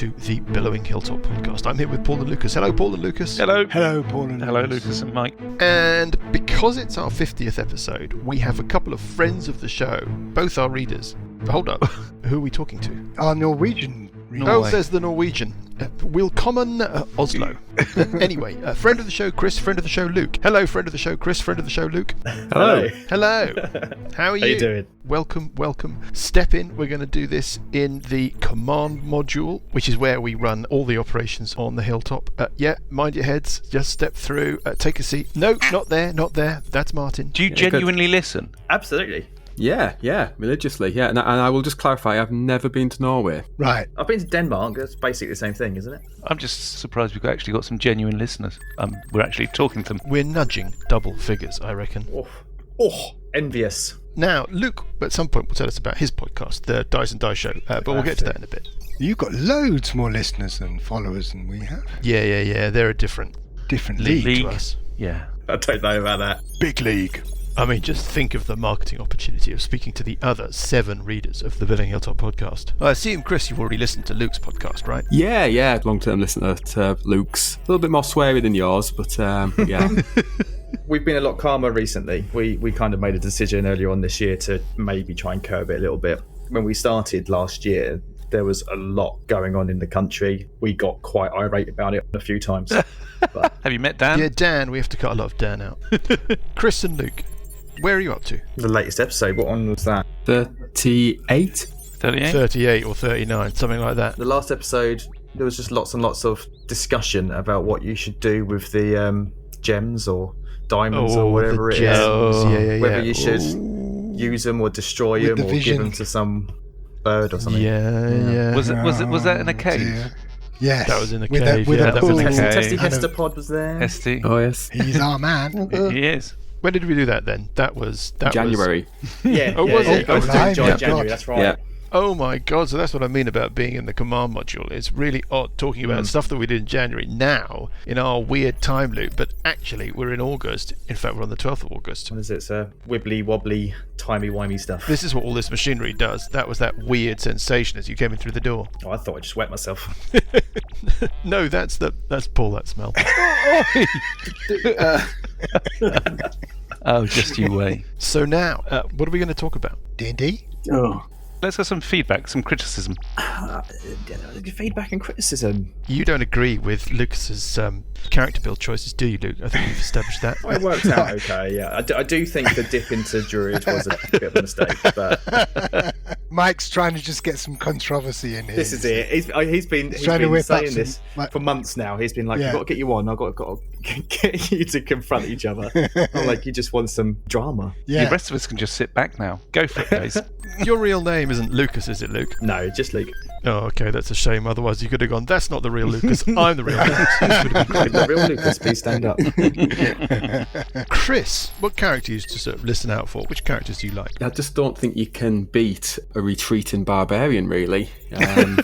to the Billowing Hilltop podcast. I'm here with Paul and Lucas. Hello, Paul and Lucas. Hello. Hello, Paul and Hello, Lucas and Mike. And because it's our 50th episode, we have a couple of friends of the show, both our readers. Hold up. Who are we talking to? Our Norwegian. Oh, there's the Norwegian. Willkommen Oslo. Anyway, friend of the show, Chris. Friend of the show, Luke. Hello, friend of the show, Chris. Friend of the show, Luke. Hello. Hello. How are you? How you doing? Welcome. Step in. We're going to do this in the command module, which is where we run all the operations on the hilltop. Mind your heads. Just step through. Take a seat. No, not there. That's Martin. Do you genuinely listen? Absolutely. Yeah, religiously, yeah. And I will just clarify, I've never been to Norway. Right. I've been to Denmark. That's basically the same thing, isn't it? I'm just surprised we've actually got some genuine listeners. We're actually talking to them. We're nudging double figures, I reckon. Oh, envious. Now, Luke, at some point, will tell us about his podcast, the Dice and Die Show, but we'll get to that in a bit. You've got loads more listeners and followers than we have. Yeah. They're a different league to us. Yeah. I don't know about that. Big league. I mean, just think of the marketing opportunity of speaking to the other 7 readers of the Billowing Hilltop podcast. I assume, Chris, you've already listened to Luke's podcast, right? Yeah, long-term listener to Luke's. A little bit more sweary than yours, but yeah. We've been a lot calmer recently. We kind of made a decision earlier on this year to maybe try and curb it a little bit. When we started last year, there was a lot going on in the country. We got quite irate about it a few times. But Have you met Dan? Yeah, Dan. We have to cut a lot of Dan out. Chris and Luke, where are you up to? the latest episode, what one was that? 38? 38? 38 or 39, something like that. The last episode, there was just lots and lots of discussion about what you should do with the gems or diamonds or whatever it is. Yeah. Whether you should use them or destroy With them the or vision. give them to some bird or something. Yeah. Was that in a cave? Dear. Yes. That was in the With cave, With yeah, a that was pool. in the cave. Testy Okay. Hestapod was there. Hesty? Oh, yes. He's our man. He is. When did we do that then? That was January. Yeah. Oh, was it? I was Oh, doing my January, God. that's right. Yeah. Oh my god, so that's what I mean about being in the command module. It's really odd talking about stuff that we did in January now in our weird time loop, but actually we're in August. In fact, we're on the 12th of August. What is it? It's wibbly wobbly, timey-wimey stuff. This is what all this machinery does. That was that weird sensation as you came in through the door. Oh, I thought I just wet myself. No, that's Paul, that smell. Oh, just you wait. So now, what are we going to talk about? D&D? Let's have some feedback, some criticism. Feedback and criticism. You don't agree with Lucas's character build choices, do you, Luke? I think we've established that. It worked out okay, yeah. I do think the dip into Druid was a bit of a mistake, but Mike's trying to just get some controversy in here. this is it. He's been trying to whip up saying some, this like- for months now. He's been like, Yeah. I've got to get you on. I've got to get you to confront each other. I'm like, you just want some drama. Yeah. The rest of us can just sit back now. Go for it, guys. Your real name isn't Lucas, is it, Luke? No, just Luke. Oh, okay, that's a shame. Otherwise, you could have gone, that's not the real Lucas. I'm the real Lucas. This would have been great. The real Lucas, please stand up. Chris, what characters to sort of listen out for? Which characters do you like? I just don't think you can beat a retreating barbarian, really.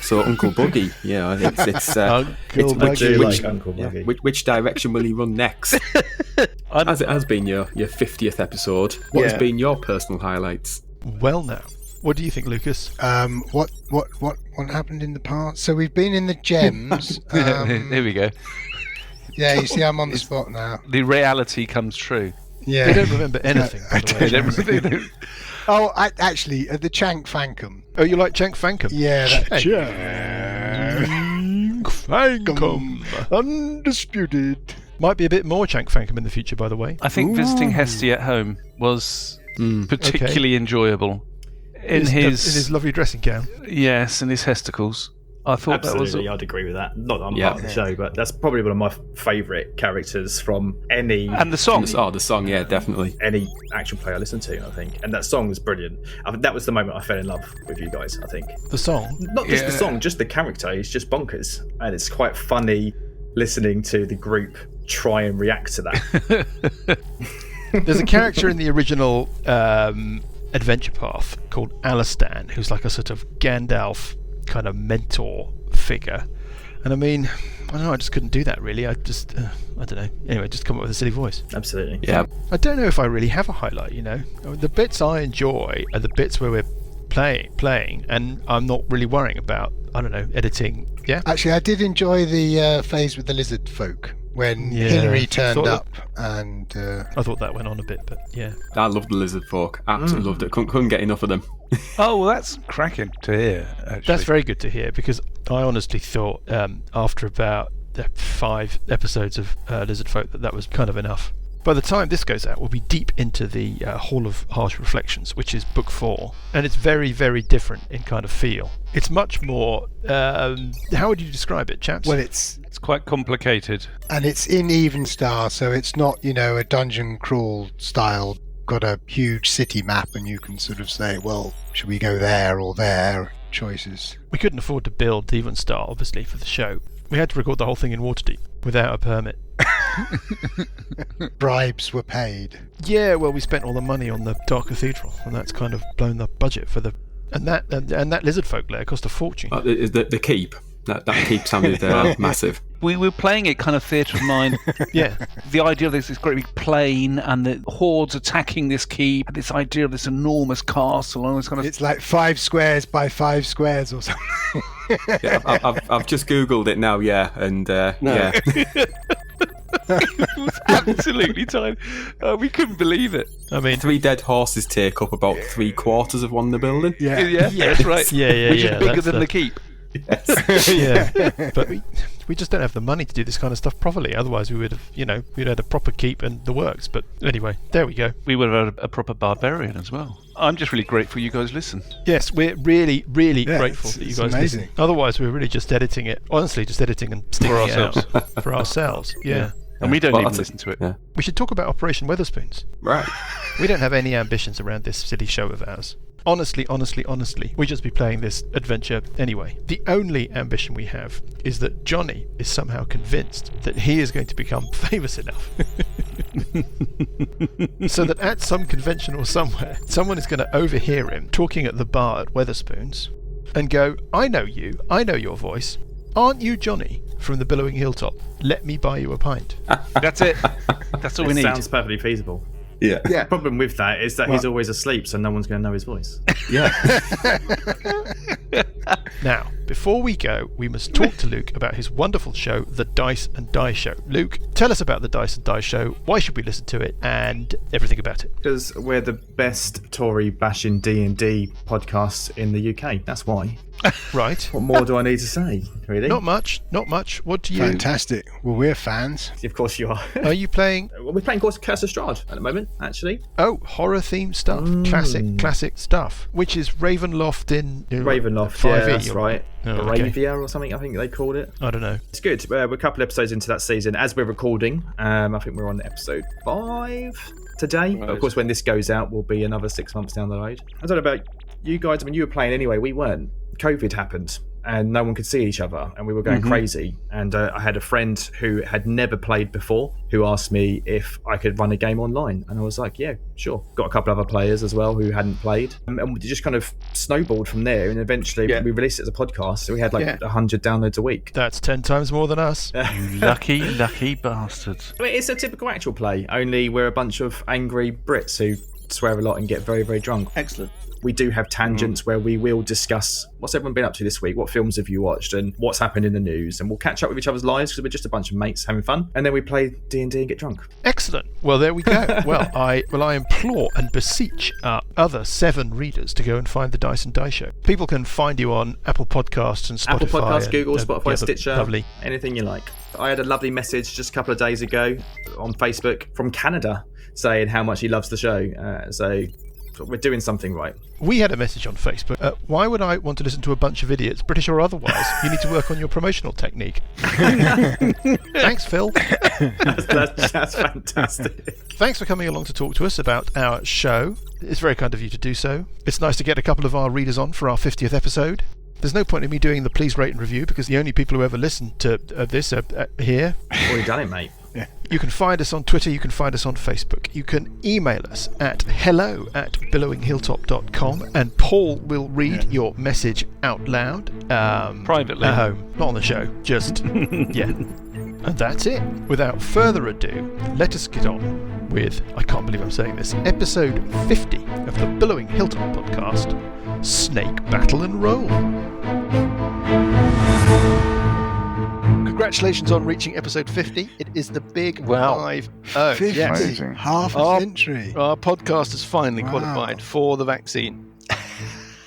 So Uncle Buggy, it's Uncle I do Buggy. like Uncle Buggy. which direction will he run next? As it has been your 50th episode, what has Yeah. been your personal highlights? Well, now, what do you think, Lucas? What happened in the past? So we've been in the gems. Here we go. Yeah, you see, I'm on the spot now. The reality comes true. Yeah. They don't remember anything, by the way. They don't- Oh, actually, the Chank Fankum. Oh, you like Chank Fankum? Yeah, that Chank Fankum. Undisputed. Might be a bit more Chank Fankum in the future, by the way. I think visiting Hesty at home was particularly enjoyable. In his lovely dressing gown. yes, and his hesticles. I thought Absolutely, that was I'd agree with that. Not that I'm Yeah. part of the show, but that's probably one of my favourite characters from any and the song. The song, yeah, definitely. any action play I listen to, I think. And that song was brilliant. That was the moment I fell in love with you guys, I think. The song. Not just the Yeah. song, just the character. He's just bonkers. And it's quite funny listening to the group try and react to that. There's a character in the original Adventure Path called Alastan, who's like a sort of Gandalf kind of mentor figure. And I mean, I don't know, I just couldn't do that really. I don't know. Anyway, just come up with a silly voice. Absolutely. Yeah. I don't know if I really have a highlight, you know. The bits I enjoy are the bits where we're playing, and I'm not really worrying about I don't know, editing. Yeah. Actually, I did enjoy the phase with the lizard folk when Hillary turned up, and I thought that went on a bit, but yeah. I loved the lizard folk. Absolutely loved it. Couldn't get enough of them. Oh, well, that's cracking to hear, actually. That's very good to hear, because I honestly thought after about 5 episodes of Lizard Folk that was kind of enough. By the time this goes out, we'll be deep into the Hall of Harsh Reflections, which is book 4, and it's very, very different in kind of feel. It's much more... how would you describe it, chaps? well, it's quite complicated. and it's in Evenstar, so it's not, a dungeon crawl style. Got a huge city map, and you can sort of say, well, should we go there or there? Choices. We couldn't afford to build Evenstar, obviously, for the show. We had to record the whole thing in Waterdeep without a permit. Bribes were paid. Yeah, well, we spent all the money on the Dark Cathedral, and that's kind of blown the budget for the... And that Lizard Folk lair cost a fortune. The keep. That keep sounded massive. We were playing it kind of theatre of mind. Yeah. The idea of this great big plain and the hordes attacking this keep, and this idea of this enormous castle and all this kind of... It's like 5 squares by 5 squares or something. Yeah, I've just Googled it now, and yeah. It was absolutely tiny. We couldn't believe it. I mean... 3 dead horses take up about 3/4 of one in the building. Yeah, that's right. Yeah, Which is bigger than the keep. Yeah, but we just don't have the money to do this kind of stuff properly. Otherwise, we would have, we'd had a proper keep and the works. But anyway, there we go. We would have had a proper barbarian as well. I'm just really grateful you guys listen. Yes, we're really, really grateful that you it's guys amazing. listen. Otherwise, we're really just editing it. Honestly, just editing and sticking For it out ourselves. for ourselves. Yeah. And we don't Well, even that's listen to it. Yeah. We should talk about Operation Weatherspoons. Right. We don't have any ambitions around this silly show of ours. Honestly, we'd just be playing this adventure anyway. The only ambition we have is that Johnny is somehow convinced that he is going to become famous enough so that at some convention or somewhere, someone is going to overhear him talking at the bar at Weatherspoons and go, I know you, I know your voice. Aren't you Johnny from the Billowing Hilltop? Let me buy you a pint. That's it. That's all we need. Sounds perfectly feasible. Yeah. The problem with that is that he's always asleep, so no one's going to know his voice. Yeah. Now, before we go, we must talk to Luke about his wonderful show, The Dice and Die Show. Luke, tell us about The Dice and Die Show, why should we listen to it, and everything about it. Because we're the best Tory bashing D&D podcasts in the UK. That's why. Right. What more do I need to say, really? Not much. What do you... Fantastic. Well, we're fans. Of course you are. Are you playing... Well, we're playing Curse of Strahd at the moment, actually. Oh, horror-themed stuff. Classic stuff. Which is Ravenloft in... Ravenloft, 5e, yeah, that's right. Oh, okay. Bravia or something, I think they called it. I don't know. It's good. We're a couple episodes into that season. As we're recording, I think we're on episode 5 today. Right. Of course, when this goes out, we'll be another 6 months down the road. I don't know about you guys. I mean, you were playing anyway. We weren't. COVID happened. And no one could see each other, and we were going crazy. And I had a friend who had never played before who asked me if I could run a game online. And I was like, yeah, sure. Got a couple other players as well who hadn't played. And we just kind of snowballed from there. And eventually we released it as a podcast. So we had 100 downloads a week. That's 10 times more than us. You lucky bastards. I mean, it's a typical actual play, only we're a bunch of angry Brits who swear a lot and get very, very drunk. Excellent. We do have tangents where we will discuss what's everyone been up to this week, what films have you watched, and what's happened in the news, and we'll catch up with each other's lives because we're just a bunch of mates having fun, and then we play D&D and get drunk. Excellent. Well, there we go. Well, I implore and beseech our other 7 readers to go and find the Dice and Die Show. People can find you on Apple Podcasts and Spotify. Apple Podcasts, and, Google, Spotify, Stitcher, lovely. anything you like. I had a lovely message just a couple of days ago on Facebook from Canada saying how much he loves the show. So we're doing something right. We had a message on Facebook. Why would I want to listen to a bunch of idiots, British or otherwise? You need to work on your promotional technique. Thanks, Phil. That's fantastic. Thanks for coming along to talk to us about our show. It's very kind of you to do so. It's nice to get a couple of our readers on for our 50th episode. There's no point in me doing the please rate and review because the only people who ever listen to this are here. Already done it, mate. You can find us on Twitter, you can find us on Facebook. You can email us at hello@billowinghilltop.com and Paul will read your message out loud. Privately. At home, not on the show, just, yeah. And that's it. Without further ado, let us get on with, I can't believe I'm saying this, episode 50 of the Billowing Hilltop podcast, Snake Battle and Roll. Congratulations on reaching episode 50. It is the big Wow. 5-0. 50. Yes. Amazing. Half a Oh. century. Our podcast has finally Wow. qualified for the vaccine.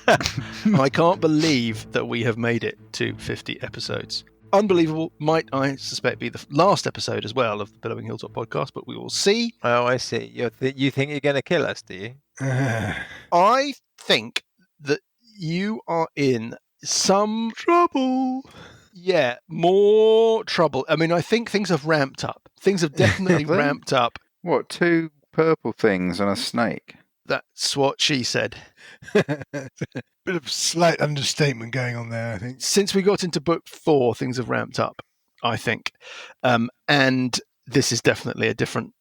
I can't believe that we have made it to 50 episodes. Unbelievable. Might, I suspect, be the last episode as well of the Billowing Hilltop podcast, but we will see. Oh, I see. You think you're going to kill us, do you? I think that you are in some trouble. Yeah, more trouble. I mean, I think things have ramped up. Things have definitely Have they? ramped up. What, 2 purple things and a snake? That's what she said. Bit of slight understatement going on there, I think. Since we got into book 4, things have ramped up, I think. And this is definitely a different,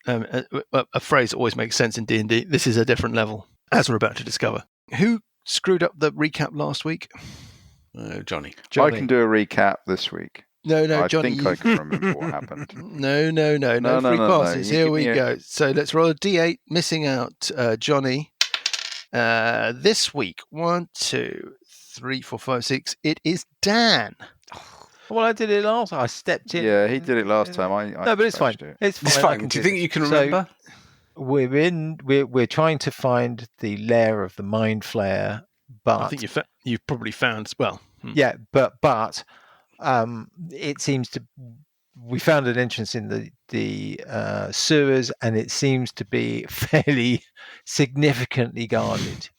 a phrase that always makes sense in D&D. This is a different level, as we're about to discover. Who screwed up the recap last week? Johnny. I can do a recap this week. No, I Johnny. think I can remember what happened. No No, free no. passes. You Here give we me go. So let's roll a D8, missing out Johnny. This week, 1, 2, 3, 4, 5, 6. It is Dan. Well, I did it last. I stepped in. Yeah, he did it last time. I No, but it's fine. scratched it. It's fine. It's I fine. can Do you do think it. you can So, remember? we're trying to find the lair of the Mindflayer, but I think you've probably found. Well, yeah, but it seems to. We found an entrance in the sewers, and it seems to be fairly significantly guarded.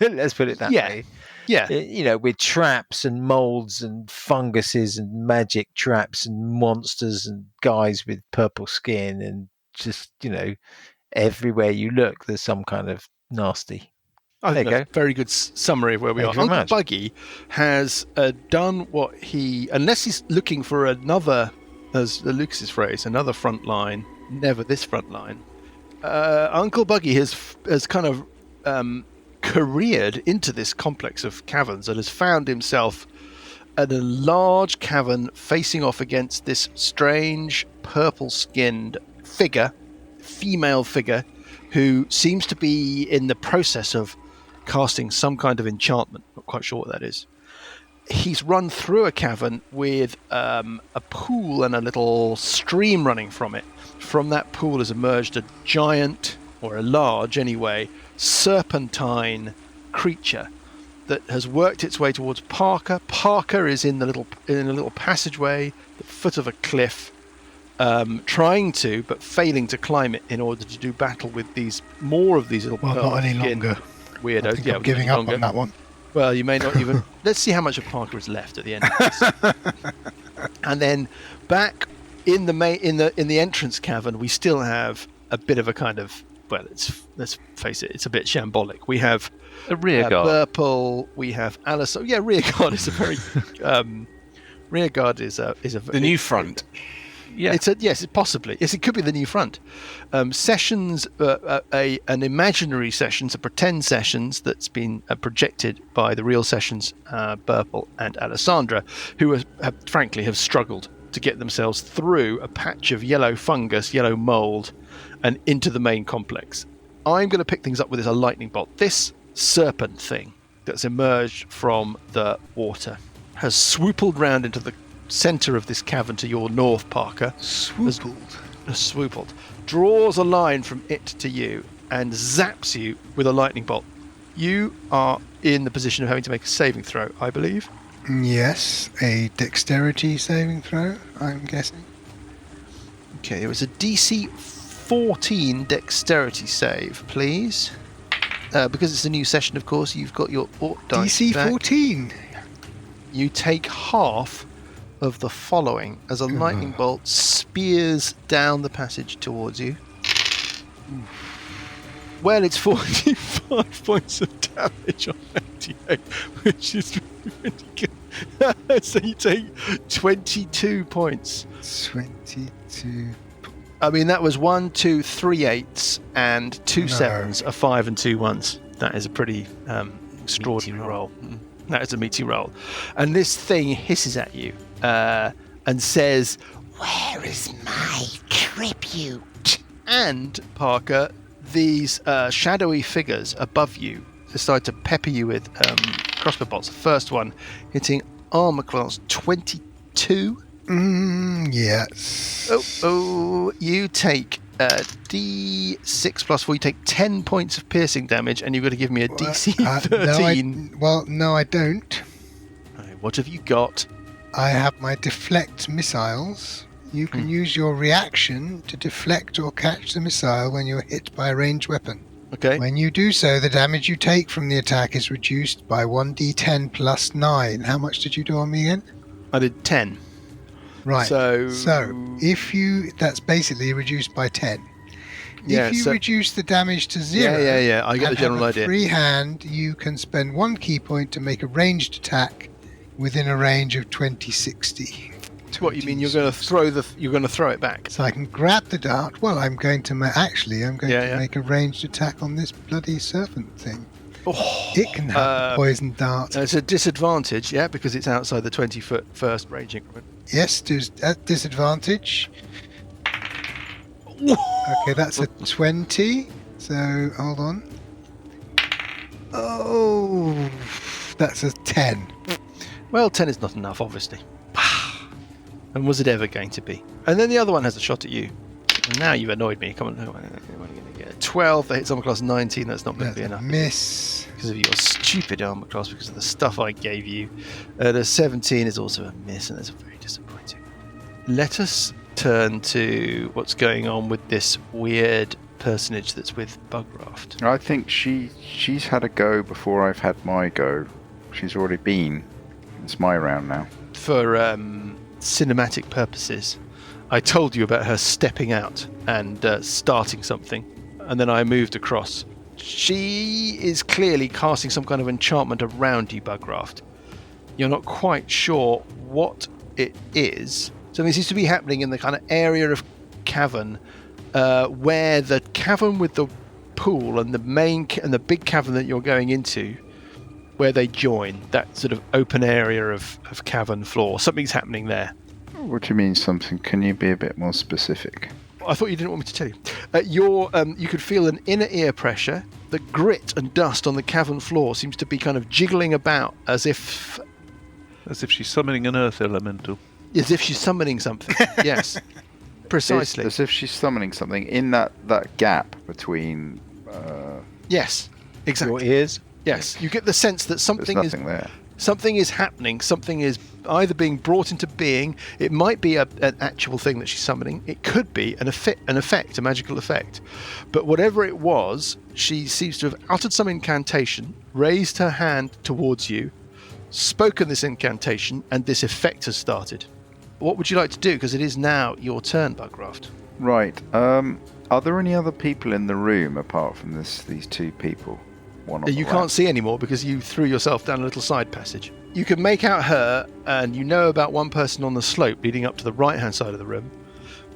Let's put it that Yeah. way. yeah. With traps and molds and funguses and magic traps and monsters and guys with purple skin and just everywhere you look, there's some kind of nasty. I think There you that's a very good summary of where we Thank are. you very Uncle much. Buggy has done what unless he's looking for another, as Lucas's phrase, another front line, never this front line. Uncle Buggy has kind of careered into this complex of caverns and has found himself at a large cavern facing off against this strange purple-skinned female figure, who seems to be in the process of casting some kind of enchantment. Not quite sure what that is. He's run through a cavern with a pool and a little stream running from it. From that pool has emerged a giant, or a large anyway, serpentine creature that has worked its way towards Parker. Parker is in a little passageway, the foot of a cliff, trying to, but failing to climb it in order to do battle with more of these little Well, not any pearl-skinned longer. weirdos. I think Yeah, I'm giving any up longer. on that one. Well, you may not even. Let's see how much of Parker is left at the end of this. And then back in the entrance cavern, we still have a bit of a kind of. Well, let's face it, it's a bit shambolic. We have A rear guard. Burple. We have Alice. Yeah, rear guard is a very. Rear guard is a. The new front. Yeah. Yes, possibly. Yes, it could be the new front. Sessions, an imaginary sessions, a pretend sessions that's been projected by the real sessions, Burple and Alessandra, who frankly have struggled to get themselves through a patch of yellow fungus, yellow mold, and into the main complex. I'm going to pick things up with a lightning bolt. This serpent thing that's emerged from the water has swoopled round into the centre of this cavern to your north, Parker. Swoopled. Draws a line from it to you and zaps you with a lightning bolt. You are in the position of having to make a saving throw, I believe. Yes, a dexterity saving throw, I'm guessing. Okay, it was a DC 14 dexterity save, please. Because it's a new session, of course, you've got your dice DC back. 14. You take half of the following as a lightning bolt spears down the passage towards you. Well, it's 45 points of damage on 88, which is really good. So you take 22 points. 22. I mean, that was 1, 2, 3 8s and 2 No. 7s, a 5 and 2 1s. That is a pretty extraordinary roll. That is a meaty roll. And this thing hisses at you and says, "Where is my tribute?" And, Parker, these shadowy figures above you decide to pepper you with crossbow bolts. The first one hitting armor class 22 2. Yes. You take D6 plus 4. You take 10 points of piercing damage, and you've got to give me a DC 13. No, I don't. Right, what have you got? I have my deflect missiles. You can use your reaction to deflect or catch the missile when you're hit by a ranged weapon. Okay. When you do so, the damage you take from the attack is reduced by 1d10 plus 9. How much did you do on me again? I did 10. Right. So if you... That's basically reduced by 10. Yeah, if you so- reduce the damage to 0... Yeah. I get the and general have a idea. free hand, you can spend 1 key point to make a ranged attack within a range of 20-60. What you mean? You're going to throw it back? So I can grab the dart. Well, I'm going to make a ranged attack on this bloody serpent thing. Oh, It can have a poison dart. It's a disadvantage, yeah, because it's outside the 20-foot first range increment. Yes, there's at disadvantage. Okay, that's a 20. So hold on. Oh, that's a 10. Well, 10 is not enough, obviously. And was it ever going to be? And then the other one has a shot at you. And now you've annoyed me. Come on, what are you going to get? 12, that hits armor class 19, that's not going to be enough. Miss. Because of your stupid armor class, because of the stuff I gave you. The 17 is also a miss, and that's very disappointing. Let us turn to what's going on with this weird personage that's with Bugraft. I think she's had a go before I've had my go. She's already been. It's my round now. For cinematic purposes, I told you about her stepping out and starting something, and then I moved across. She is clearly casting some kind of enchantment around you, Bugraft. You're not quite sure what it is. Something seems to be happening in the kind of area of cavern where the cavern with the pool and the big cavern that you're going into, where they join, that sort of open area of cavern floor. Something's happening there. What do you mean something? Can you be a bit more specific? I thought you didn't want me to tell you. You could feel an inner ear pressure. The grit and dust on the cavern floor seems to be kind of jiggling about as if she's summoning an earth elemental. As if she's summoning something. Yes. Precisely. As if she's summoning something in that gap between... Yes. Exactly. Your ears? Yes. You get the sense that there's something nothing there. Something is happening. Something is either being brought into being. It might be an actual thing that she's summoning. It could be an effect, a magical effect. But whatever it was, she seems to have uttered some incantation, raised her hand towards you, spoken this incantation, and this effect has started. What would you like to do? Because it is now your turn, Bugraft. Right. Are there any other people in the room apart from these two people? One on You the can't left. see anymore because you threw yourself down a little side passage. You can make out her, and you know about one person on the slope leading up to the right-hand side of the room,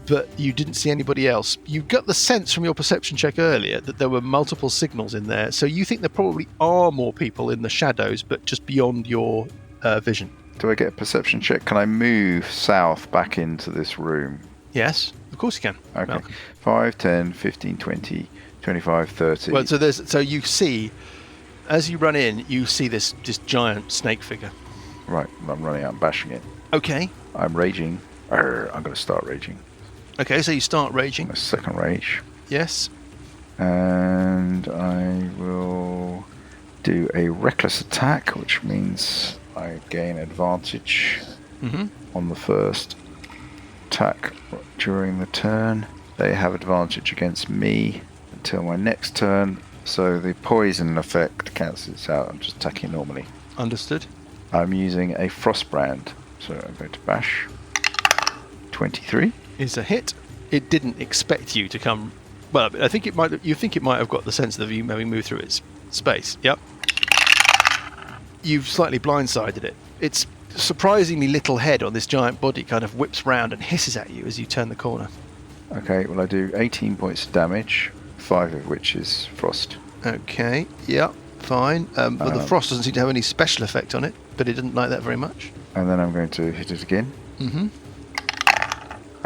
but you didn't see anybody else. You got the sense from your perception check earlier that there were multiple signals in there, so you think there probably are more people in the shadows, but just beyond your vision. Do I get a perception check? Can I move south back into this room? Yes, of course you can. Okay. Malcolm. 5, 10, 15, 20, 25, 30. Well, so you see, as you run in, you see this giant snake figure. Right, I'm running out and bashing it. Okay. I'm raging. I'm going to start raging. Okay, so you start raging. A second rage. Yes. And I will do a reckless attack, which means I gain advantage on the first attack during the turn. They have advantage against me until my next turn, so the poison effect cancels out. I'm just attacking normally. Understood. I'm using a Frostbrand, so I'm going to bash. 23. Is a hit. It didn't expect you to come. Well, I think it might. You think it might have got the sense of you having moved through its space. Yep. You've slightly blindsided it. Its surprisingly little head on this giant body kind of whips round and hisses at you as you turn the corner. Okay, well I do 18 points of damage, 5 of which is frost. Okay. Yep. Fine. But the frost doesn't seem to have any special effect on it, but it didn't like that very much. And then I'm going to hit it again. Mm-hmm.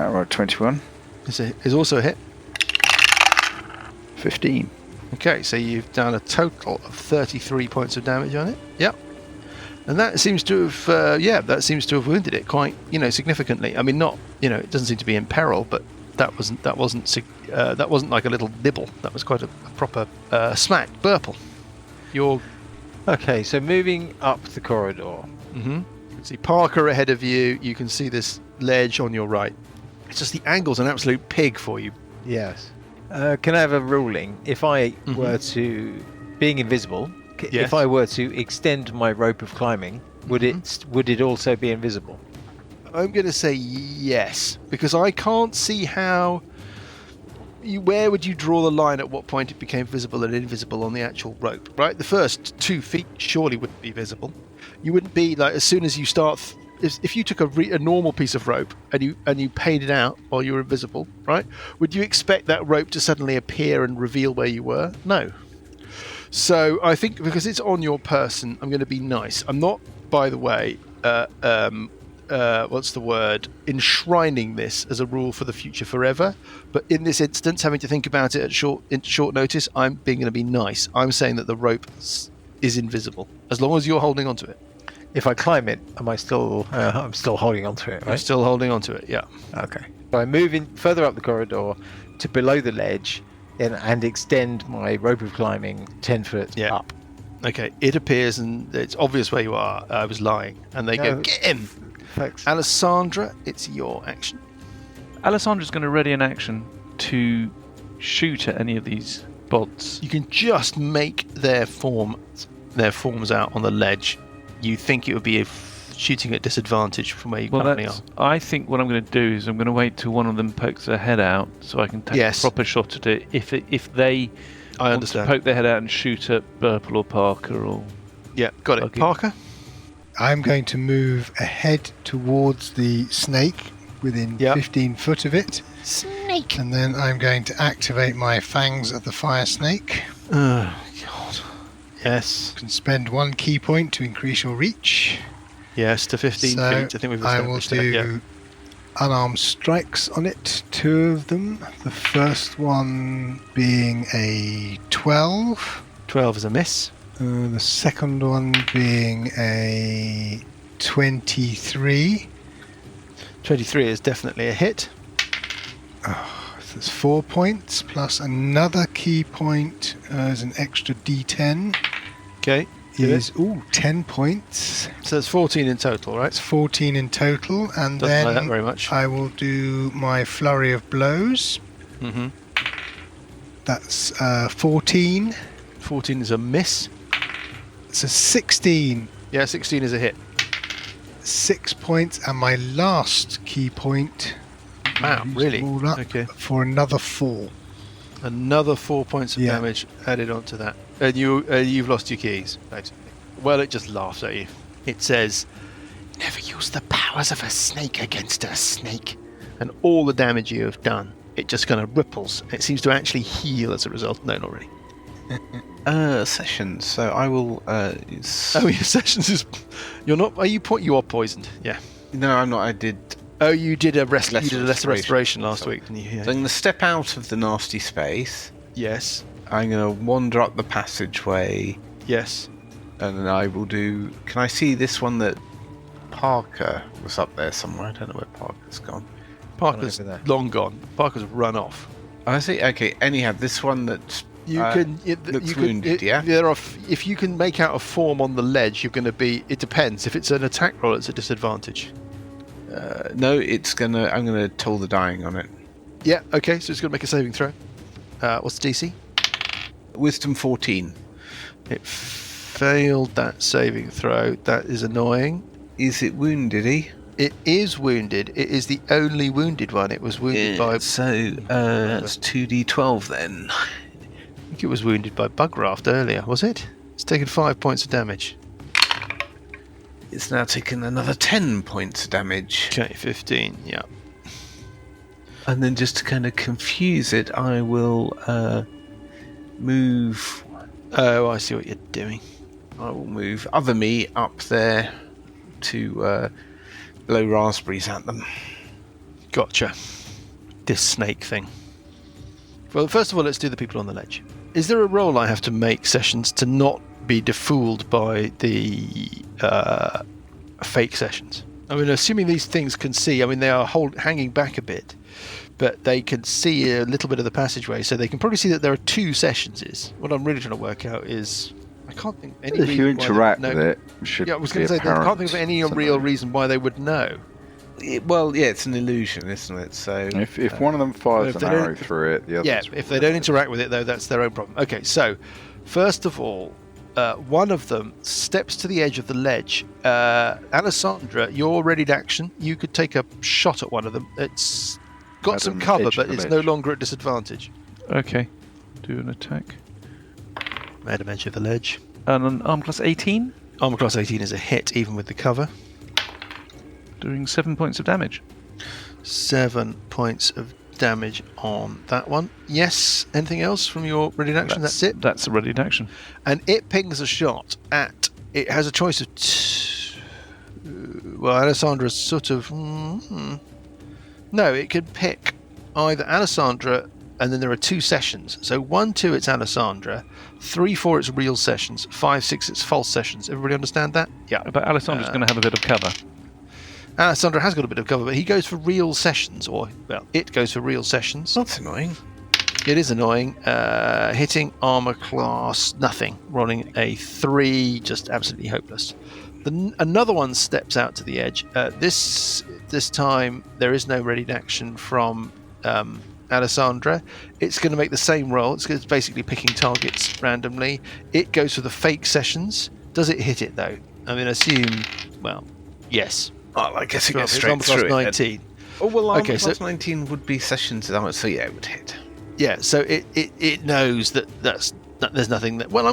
Right, 21. Is also a hit. 15. Okay, so you've done a total of 33 points of damage on it. Yep. And that seems to have wounded it quite, significantly. I mean, not, it doesn't seem to be in peril, but that wasn't like a little nibble. That was quite a proper smack. Burple. You're Okay, so moving up the corridor. Mm-hmm. You can see Parker ahead of you. You can see this ledge on your right. It's just the angle's an absolute pig for you. Yes. Can I have a ruling? If I were to, being invisible, if I were to extend my rope of climbing, would it also be invisible? I'm going to say yes, because I can't see how. Where would you draw the line at what point it became visible and invisible on the actual rope, right? The first 2 feet surely wouldn't be visible. You wouldn't be like, as soon as you start, if you took a normal piece of rope and you paid it out while you were invisible, right? Would you expect that rope to suddenly appear and reveal where you were? No. So I think because it's on your person, I'm going to be nice. I'm not, by the way, enshrining this as a rule for the future forever. But in this instance, having to think about it at short notice, I'm being going to be nice. I'm saying that the rope is invisible as long as you're holding onto it. If I climb it, am I still? I'm still holding onto it, right? You're still holding onto it, yeah. Okay. So I move in further up the corridor to below the ledge, and extend my rope of climbing 10 foot up. Okay. It appears, and it's obvious where you are. I was lying, and they go, get him. Thanks. Alessandra, it's your action. Alessandra's going to ready an action to shoot at any of these bots. You can just make their forms out on the ledge. You think it would be shooting at disadvantage from where you currently are. I think what I'm going to do is I'm going to wait till one of them pokes their head out so I can take a proper shot at it. If they want to poke their head out and shoot at Burple or Parker or... Yeah, got it. Parker? I'm going to move ahead towards the snake within 15 foot of it. Snake! And then I'm going to activate my fangs of the fire snake. Oh, God. Yes. You can spend 1 key point to increase your reach. Yes, to 15 feet. I think we've established I will do unarmed strikes on it, 2 of them. The first one being a 12. 12 is a miss. The second one being a 23. 23 is definitely a hit. Oh, that's 4 points, plus another key point as an extra D10. Okay. Is 10 points. So that's 14 in total, right? It's 14 in total, and Doesn't then like that very much. I will do my flurry of blows. Mm-hmm. That's 14. 14 is a miss. It's a 16. Yeah, 16 is a hit. 6 points, and my last key point. Wow, really? Okay. For another 4. Another 4 points of damage added onto that. And you've lost your keys, basically. Well, it just laughs at you. It says, never use the powers of a snake against a snake. And all the damage you have done, it just kind of ripples. It seems to actually heal as a result. No, not really. Sessions. So I will... your Sessions is... You're not... You are poisoned, yeah. No, I'm not. I did... Oh, you did a lesser restoration last week, didn't you? Yeah. So I'm going to step out of the nasty space. Yes. I'm going to wander up the passageway. Yes. And then I will do... Can I see this one that Parker was up there somewhere? I don't know where Parker's gone. Parker's long gone. Parker's run off. Oh, I see. Okay. Anyhow, this one that looks wounded, yeah? If you can make out a form on the ledge, you're going to be... It depends. If it's an attack roll, it's a disadvantage. No, I'm gonna toll the dying on it. Yeah, okay, so it's gonna make a saving throw. What's the DC? Wisdom 14. It failed that saving throw. That is annoying. Is it wounded, It is wounded. It is the only wounded one. It was wounded by... So, that's 2d12 then. I think it was wounded by Bugraft earlier, was it? It's taken 5 points of damage. It's now taken another 10 points of damage. Okay, 15, yeah. And then just to kind of confuse it, I will move... Oh, I see what you're doing. I will move other me up there to blow raspberries at them. Gotcha. This snake thing. Well, first of all, let's do the people on the ledge. Is there a roll I have to make, Sessions, to not be befooled by the fake sessions. I mean, assuming these things can see, I mean, they are hanging back a bit, but they can see a little bit of the passageway, so they can probably see that there are 2 sessions. What I'm really trying to work out is, I can't think any. If you interact with it, should I was going to say, I can't think of any real reason why they would know. Well, yeah, it's an illusion, isn't it? So if one of them fires an arrow through it, the others. Yeah, if they don't interact with it, though, that's their own problem. Okay, so first of all, one of them steps to the edge of the ledge. Alessandra, your readied action. You could take a shot at one of them. It's got some cover, but it's no longer at disadvantage. Okay, do an attack. At the edge of the ledge. And an armor class 18? Armor class 18 is a hit, even with the cover. Doing 7 points of damage. 7 points of damage on that one. Yes. Anything else from your readied action? That's it? That's a readied action. And it pings a shot at... It has a choice of... Well, Alessandra's sort of... No, it could pick either Alessandra, and then there are 2 sessions. So 1, 2, it's Alessandra. 3, 4, it's real sessions. 5, 6, it's false sessions. Everybody understand that? Yeah. But Alessandra's going to have a bit of cover. Alessandra has got a bit of cover, but he goes for real sessions, or, well, it goes for real sessions. That's annoying. It is annoying. Hitting armor class, nothing. Rolling a 3, just absolutely hopeless. Another one steps out to the edge. This time, there is no readied action from Alessandra. It's going to make the same roll. It's basically picking targets randomly. It goes for the fake sessions. Does it hit it, though? I mean, assume, well, yes. Oh, I guess it goes It's straight armor through class it. 19. Oh, well, armor Okay, class so 19 would be sessions, so yeah, it would hit. Yeah, so it knows that there's nothing that... Well,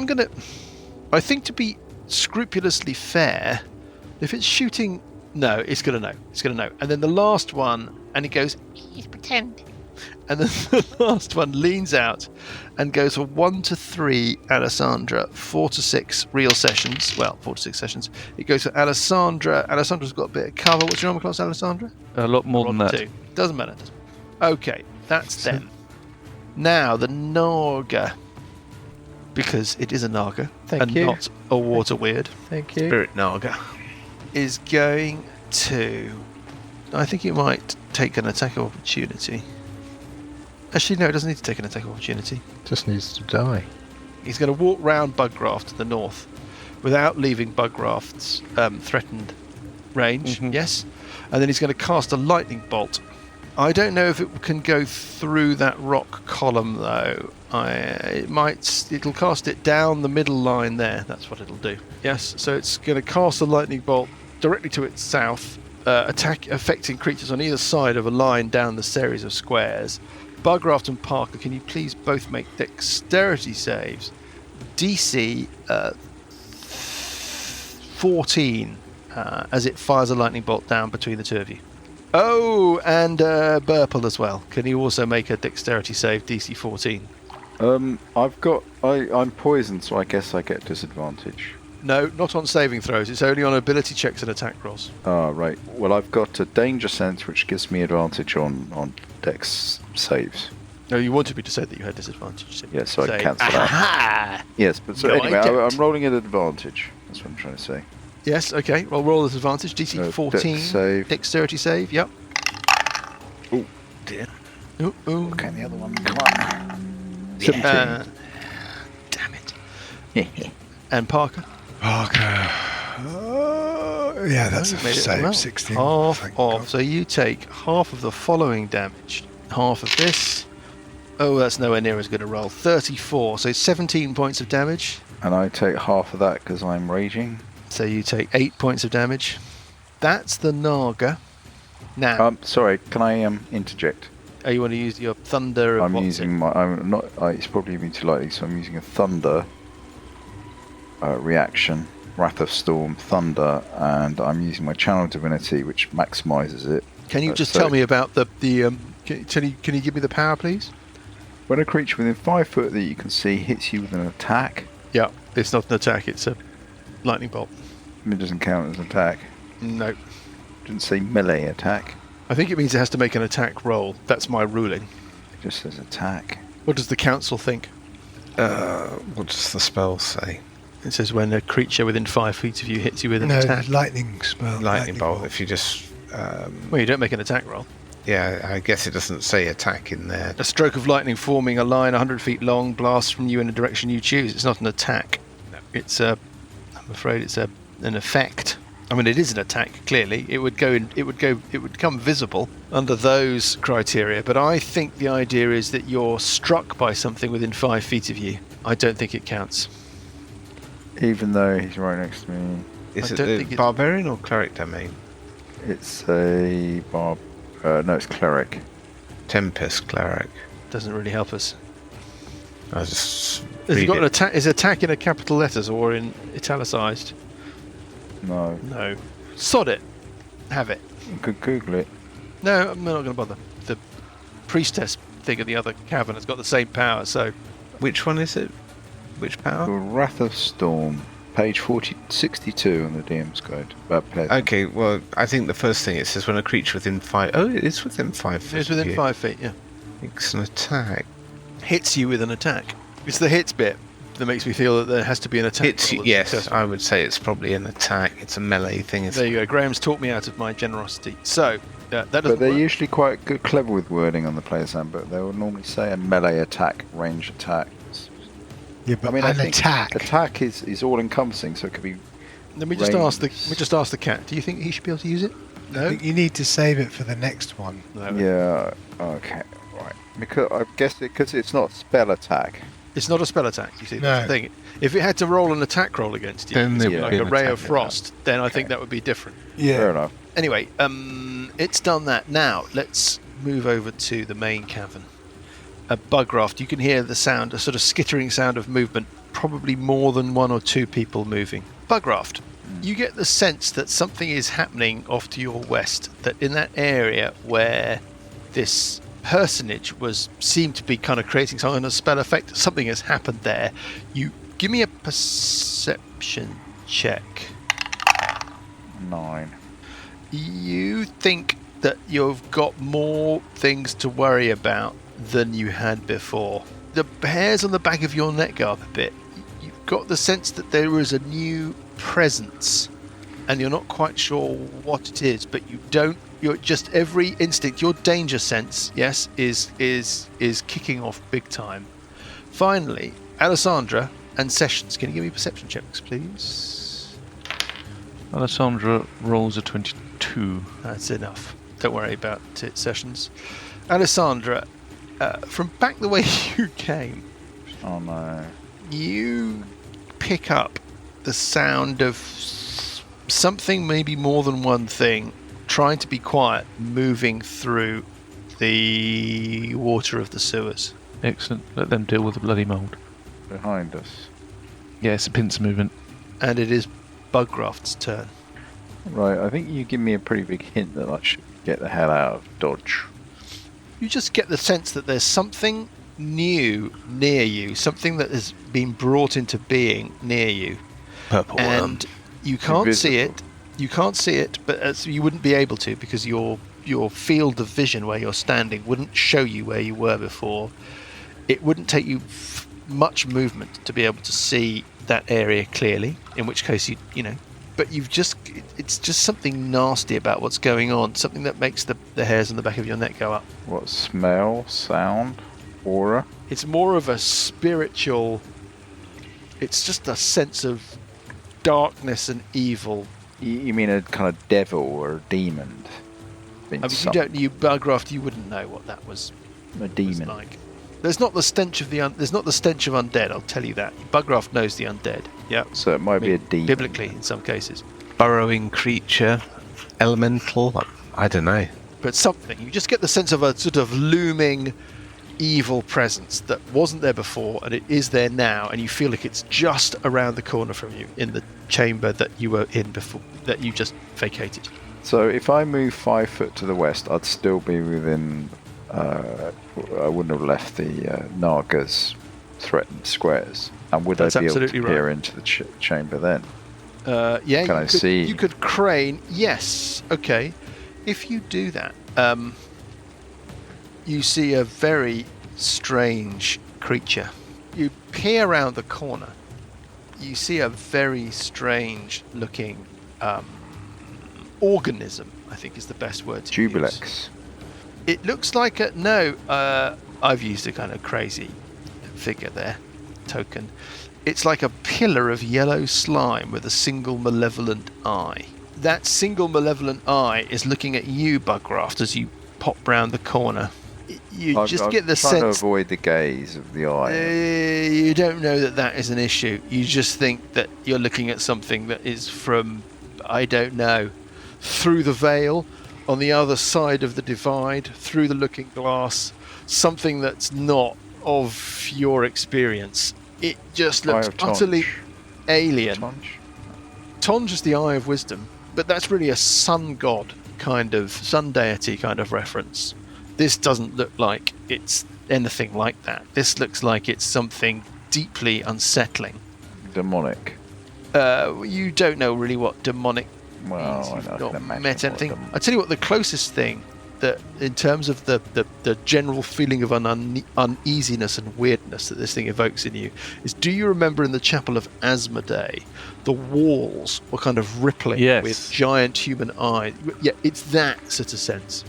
I think to be scrupulously fair, if it's shooting... No, it's going to know. It's going to know. And then the last one, and it goes... He's pretending. And then the last one leans out and goes for 1 to 3 Alessandra, 4 to 6 real sessions. Well, 4 to 6 sessions. It goes for Alessandra. Alessandra's got a bit of cover. What's your armor class, Alessandra? A lot more than that. 2. Doesn't matter. Okay, that's them. Now the Naga, because it is a Naga and not a water weird. Thank you. Spirit Naga is going to... I think it might take an attack of opportunity. Actually, no, it doesn't need to take an attack of opportunity. Just needs to die. He's going to walk round Buggraft to the north without leaving Buggraft's threatened range. Mm-hmm. Yes. And then he's going to cast a lightning bolt. I don't know if it can go through that rock column, though. It'll cast it down the middle line there. That's what it'll do. Yes, so it's going to cast a lightning bolt directly to its south, affecting creatures on either side of a line down the series of squares. Buggraft and Parker, can you please both make dexterity saves? DC 14 as it fires a lightning bolt down between the 2 of you. Oh, and Burple as well. Can you also make a dexterity save, DC 14? I'm poisoned, so I guess I get disadvantage. No, not on saving throws. It's only on ability checks and attack rolls. Ah, right. Well, I've got a danger sense, which gives me advantage on dex saves. No, you wanted me to say that you had disadvantage. Yeah, so I'd cancel that. Yes, but so anyway, I'm rolling at advantage. That's what I'm trying to say. Yes, okay. Well, roll at advantage. DC 14. Dexterity save, yep. Oh, dear. Ooh. Okay, the other one. Come on. 17. Damn it. And Parker? Yeah, that's a save. 16. Half of. So you take half of the following damage. Half of this. Oh, that's nowhere near as good a roll. 34. So 17 points of damage. And I take half of that because I'm raging. So you take 8 points of damage. That's the Naga. Now. Sorry, can I interject? Oh, you want to use your thunder? I'm using my. I'm not. It's probably even too lightly, so I'm using a thunder reaction, Wrath of Storm, thunder, and I'm using my channel divinity, which maximizes it. Can you just tell me about the Can you give me the power, please? When a creature within 5 foot that you can see hits you with an attack. Yeah, it's not an attack. It's a lightning bolt. It doesn't count as an attack. No. It didn't say melee attack. I think it means it has to make an attack roll. That's my ruling. It just says attack. What does the council think? What does the spell say? It says when a creature within 5 feet of you hits you with an attack. Lightning spell. Lightning bolt. If you just. Well, you don't make an attack roll. Yeah, I guess it doesn't say attack in there. A stroke of lightning forming a line 100 feet long blasts from you in a direction you choose. It's not an attack. It's I'm afraid it's an effect. I mean, it is an attack. Clearly, it would become visible under those criteria. But I think the idea is that you're struck by something within 5 feet of you. I don't think it counts. Even though he's right next to me. Is it the barbarian or cleric domain? It's a no, it's cleric. Tempest cleric. Doesn't really help us. I just. Has it got an attack? Is attack in a capital letters or in italicized? No. No. Sod it. Have it. You could Google it. No, I'm not going to bother. The priestess thing in the other cavern has got the same power, so. Which one is it? Which power? The Wrath of Storm. Page 62 on the DM's guide. Okay, well, I think the first thing it says when a creature within 5... Oh, it is within 5 feet. It's within 5 feet, yeah. Makes an attack. Hits you with an attack. It's the hits bit that makes me feel that there has to be an attack. Hits you, yes, I would say it's probably an attack. It's a melee thing. There you go. Graham's talked me out of my generosity. So, that doesn't But they're work. usually quite clever with wording on the player's handbook. They will normally say a melee attack, range attack. Yeah, but I mean, attack. Attack is all encompassing, so it could be. Let me just ask the cat. Do you think he should be able to use it? No. I think you need to save it for the next one. No. Yeah. Okay. Right. Because I guess because it's not spell attack. It's not a spell attack. You see, No. that's the thing. If it had to roll an attack roll against you, Then there something would like be a an ray attack of frost, then I think that would be different. Yeah. Fair enough. Anyway, it's done that. Now let's move over to the main cavern. A bugraft. You can hear the sound, a sort of skittering sound of movement. Probably more than one or two people moving. Bugraft. You get the sense that something is happening off to your west. That in that area where this personage seemed to be kind of creating some kind of spell effect, something has happened there. You give me a perception check. 9. You think that you've got more things to worry about than you had before. The hairs on the back of your neck go up a bit. You've got the sense that there is a new presence, and you're not quite sure what it is, but you're just every instinct, your danger sense, yes, is kicking off big time. Finally, Alessandra and Sessions, can you give me perception checks, please? Alessandra rolls a 22. That's enough. Don't worry about it, Sessions. Alessandra, from back the way you came, Oh no. you pick up the sound of something, maybe more than one thing, trying to be quiet, moving through the water of the sewers. Excellent. Let them deal with the bloody mould. Behind us. Yeah, it's a pincer movement. And it is Bugraft's turn. Right. I think you give me a pretty big hint that I should get the hell out of Dodge. You just get the sense that there's something new near you, something that has been brought into being near you. Purple worm. And you can't see it. You can't see it, but you wouldn't be able to because your field of vision where you're standing wouldn't show you where you were before. It wouldn't take you much movement to be able to see that area clearly, in which case you know, but it's just something nasty about what's going on, something that makes the hairs on the back of your neck go up. What, smell, sound, aura? It's more of a spiritual, it's just a sense of darkness and evil. You mean a kind of devil or a demon? I mean, you Bugraft, you wouldn't know what that was. A demon. Like. There's not the stench of there's not the stench of undead. I'll tell you that. Bugraft knows the undead. Yeah. So it might be a demon. Biblically, in some cases. Burrowing creature, elemental. I don't know. But something. You just get the sense of a sort of looming evil presence that wasn't there before, and it is there now, and you feel like it's just around the corner from you in the chamber that you were in before, that you just vacated. So if I move 5 foot to the west, I'd still be within. I wouldn't have left the Naga's threatened squares, and would That's I be able to absolutely peer right. into the chamber then? Yeah. Can I see? You could crane. Yes. Okay. If you do that, you see a very strange creature. You peer around the corner, you see a very strange looking organism, I think is the best word to use. Jubilex. It looks like I've used a kind of crazy figure there, token. It's like a pillar of yellow slime with a single malevolent eye. That single malevolent eye is looking at you, Bugraft, as you pop round the corner. You just get the sense... I'm trying to avoid the gaze of the eye. You don't know that is an issue. You just think that you're looking at something that is from, I don't know, through the veil, on the other side of the divide, through the looking glass, something that's not of your experience. It just looks utterly alien. Tonj is the Eye of Wisdom, but that's really a sun god kind of, sun deity kind of reference. This doesn't look like it's anything like that. This looks like it's something deeply unsettling. Demonic. You don't know really what demonic means. Well, You've not met anything. I tell you what, the closest thing that, in terms of the general feeling of uneasiness and weirdness that this thing evokes in you, is, do you remember in the Chapel of Asmodee, the walls were kind of rippling with giant human eyes? Yeah, it's that sort of sense.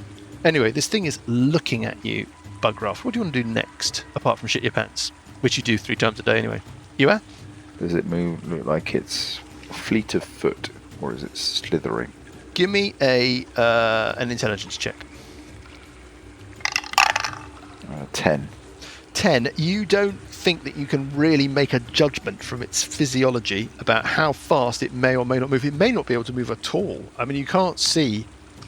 Anyway, this thing is looking at you, Bugraft. What do you want to do next, apart from shit your pants? Which you do 3 times a day anyway. You are? Does it look like it's fleet of foot, or is it slithering? Give me an intelligence check. 10. 10. You don't think that you can really make a judgment from its physiology about how fast it may or may not move. It may not be able to move at all. I mean, you can't see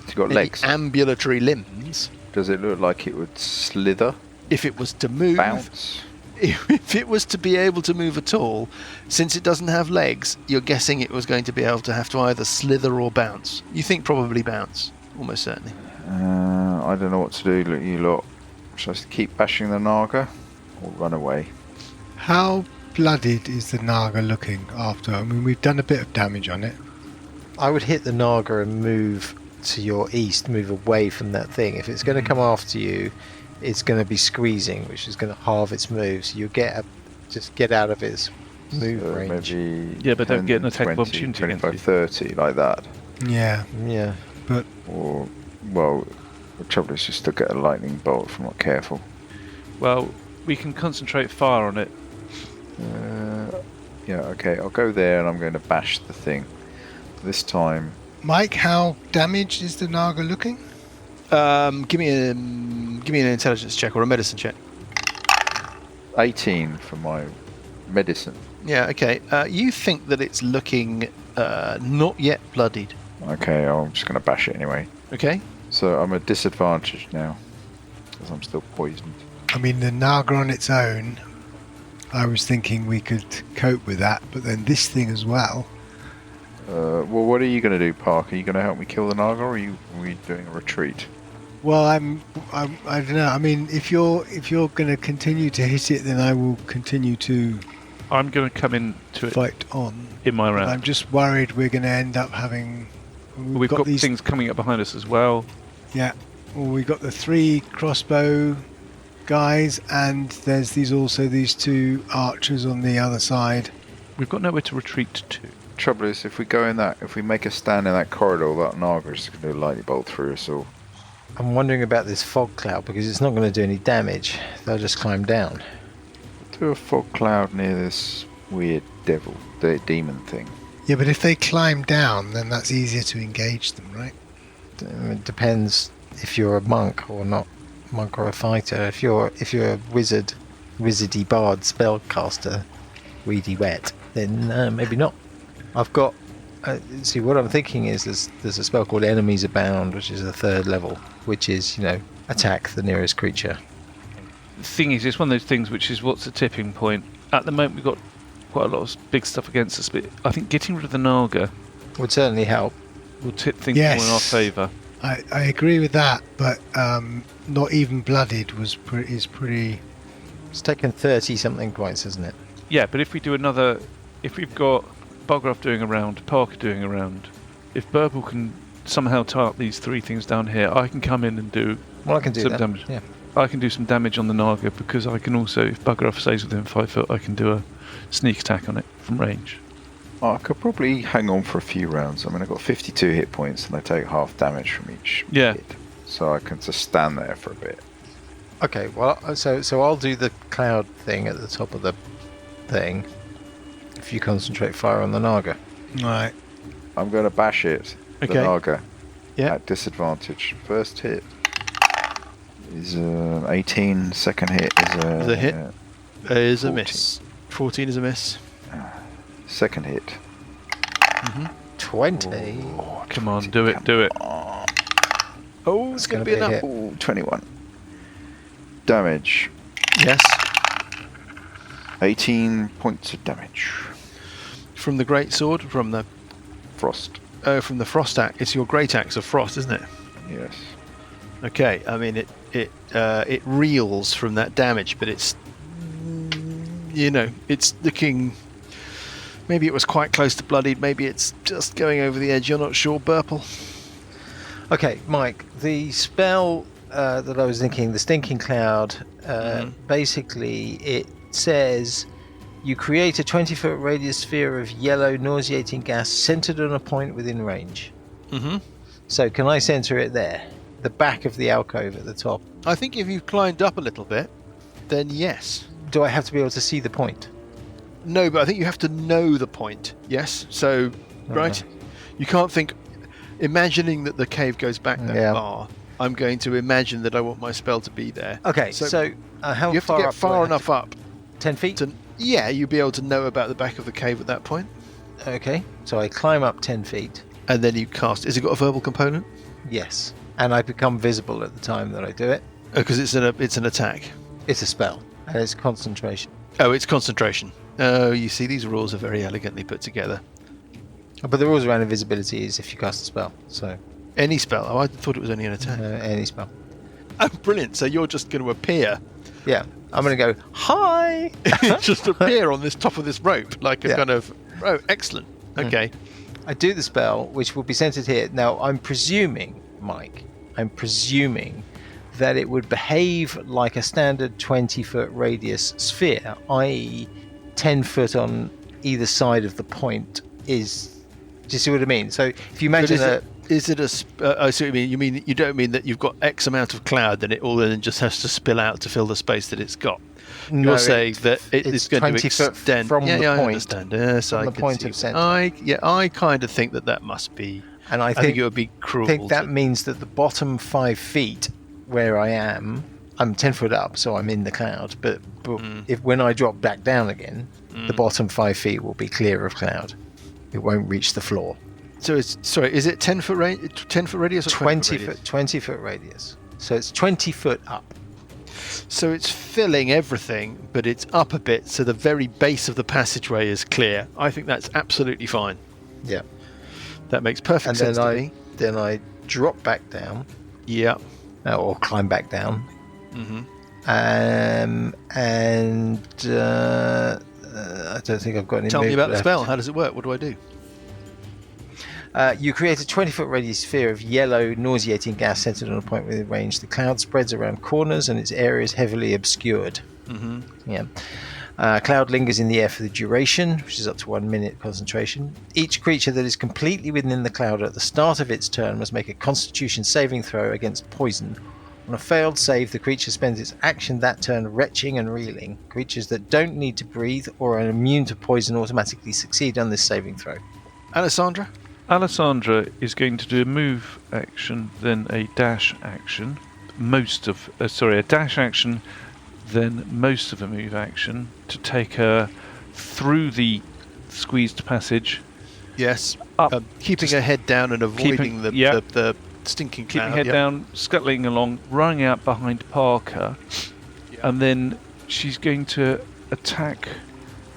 It's got legs. Ambulatory limbs. Does it look like it would slither? If it was to move. Bounce? If it was to be able to move at all, since it doesn't have legs, you're guessing it was going to be able to have to either slither or bounce. You think probably bounce, almost certainly. I don't know what to do, you lot. Should I keep bashing the Naga or run away? How bloodied is the Naga looking after? I mean, we've done a bit of damage on it. I would hit the Naga and move to your east, move away from that thing. If it's going to come after you, it's going to be squeezing, which is going to halve its moves. You just get out of its move range. Yeah, but 10, don't get an attack 20, opportunity 25, against you. 30, like that. Yeah. But the trouble is you still get a lightning bolt if I'm not careful. Well, we can concentrate fire on it. Yeah, okay, I'll go there and I'm going to bash the thing. This time... Mike, how damaged is the Naga looking? Give me an intelligence check or a medicine check. 18 for my medicine. Yeah, okay. You think that it's looking not yet bloodied. Okay, I'm just going to bash it anyway. Okay. So I'm at disadvantage now, because I'm still poisoned. I mean, the Naga on its own, I was thinking we could cope with that, but then this thing as well. Well, what are you going to do, Parker? Are you going to help me kill the Naga, or are we doing a retreat? Well, I don't know. I mean, if you're going to continue to hit it, then I will continue to. I'm going to come into it. Fight on in my round. I'm just worried we're going to end up having. We've got these things coming up behind us as well. Yeah. Well, we've got the 3 crossbow guys, and there's these 2 archers on the other side. We've got nowhere to retreat to. Trouble is, if we make a stand in that corridor, that Naga is going to do a lightning bolt through us all. I'm wondering about this fog cloud because it's not going to do any damage. They'll just climb down. Do a fog cloud near this weird demon thing. Yeah, but if they climb down, then that's easier to engage them, right? It depends if you're a monk or not, monk or a fighter. If you're a wizardy bard spellcaster, weedy wet, then maybe not. I've got. See, what I'm thinking is there's a spell called Enemies Abound, which is the 3rd level, which is attack the nearest creature. The thing is, it's one of those things which is what's the tipping point. At the moment, we've got quite a lot of big stuff against us, but I think getting rid of the Naga would certainly help. Will tip things more in our favour. I agree with that, but not even bloodied is pretty. It's taken 30 something points, isn't it? Yeah, but if we do another, if we've got Bugraft doing a round, Parker doing a round, if Burble can somehow tie up these 3 things down here, I can come in and do. Well, I can do some that. damage. Yeah. I can do some damage on the Naga because I can also, if Bugger Off stays within 5 foot, I can do a sneak attack on it from range. I could probably hang on for a few rounds. I mean, I've got 52 hit points and I take half damage from each hit. So I can just stand there for a bit. Okay, well, so I'll do the cloud thing at the top of the thing. If you concentrate fire on the Naga. Right. I'm going to bash it. Okay. The Naga. Yeah. At disadvantage. First hit is 18. Second hit is a hit. Is 14. a miss. 14 is a miss. Second hit. 20. Oh, Come on, do it, do it. Oh, it's going to be enough. hit. Ooh, 21. Damage. Yes. 18 points of damage. From the great sword, from the Frost. from the frost axe. It's your great axe of frost, isn't it? Yes. Okay. I mean, it reels from that damage, but it's it's looking. Maybe it was quite close to bloodied. Maybe it's just going over the edge. You're not sure, Burple. Okay, Mike, the spell that I was thinking, the Stinking Cloud, basically it says you create a 20-foot radius sphere of yellow nauseating gas centered on a point within range. So can I center it there? The back of the alcove at the top? I think if you've climbed up a little bit, then yes. Do I have to be able to see the point? No, but I think you have to know the point. Yes. So, right? You can't think, imagining that the cave goes back that far. I'm going to imagine that I want my spell to be there. Okay, so how you have far to get up far enough up. 10 feet? You'll be able to know about the back of the cave at that point. Okay, so I climb up 10 feet. And then you cast. Has it got a verbal component? Yes, and I become visible at the time that I do it. Because it's an attack. It's a spell, and it's concentration. Oh, it's concentration. Oh, you see, these rules are very elegantly put together. But the rules around invisibility is if you cast a spell, so... Any spell? Oh, I thought it was only an attack. Any spell. Oh, brilliant. So you're just going to appear. Yeah. I'm going to go, hi! Just appear on this top of this rope, like a kind of... Oh, excellent. Okay. I do the spell, which will be centered here. Now, I'm presuming, Mike, that it would behave like a standard 20-foot radius sphere, i.e. 10 foot on either side of the point is... Do you see what I mean? So if you imagine I see what you mean. You mean you don't mean that you've got X amount of cloud, then it all then just has to spill out to fill the space that it's got. No, You're saying that it's going to extend from the point. I understand. Yes, from I the can point see of center. I kind of think that must be. And I think it would be cruel. I think that means that the bottom 5 feet where I am, I'm 10 foot up, so I'm in the cloud. But if when I drop back down again, the bottom 5 feet will be clear of cloud. It won't reach the floor. So is it 10 foot radius or 20 foot radius? So it's 20 foot up. So it's filling everything, but it's up a bit, so the very base of the passageway is clear. I think that's absolutely fine. Yeah. That makes perfect sense to me. Then I drop back down. Yeah. Or climb back down. Mm-hmm. I don't think I've got any. Tell me about left. the spell. How does it work? What do I do? You create a 20-foot radius sphere of yellow, nauseating gas centered on a point within range. The cloud spreads around corners and its area is heavily obscured. Yeah. Cloud lingers in the air for the duration, which is up to 1 minute concentration. Each creature that is completely within the cloud at the start of its turn must make a Constitution saving throw against poison. On a failed save, the creature spends its action that turn retching and reeling. Creatures that don't need to breathe or are immune to poison automatically succeed on this saving throw. Alessandra is going to do a move action, then a dash action. A dash action, then most of a move action to take her through the squeezed passage. Yes. Up, keeping her head down and avoiding the stinking cloud. Keeping her down, scuttling along, running out behind Parker, and then she's going to attack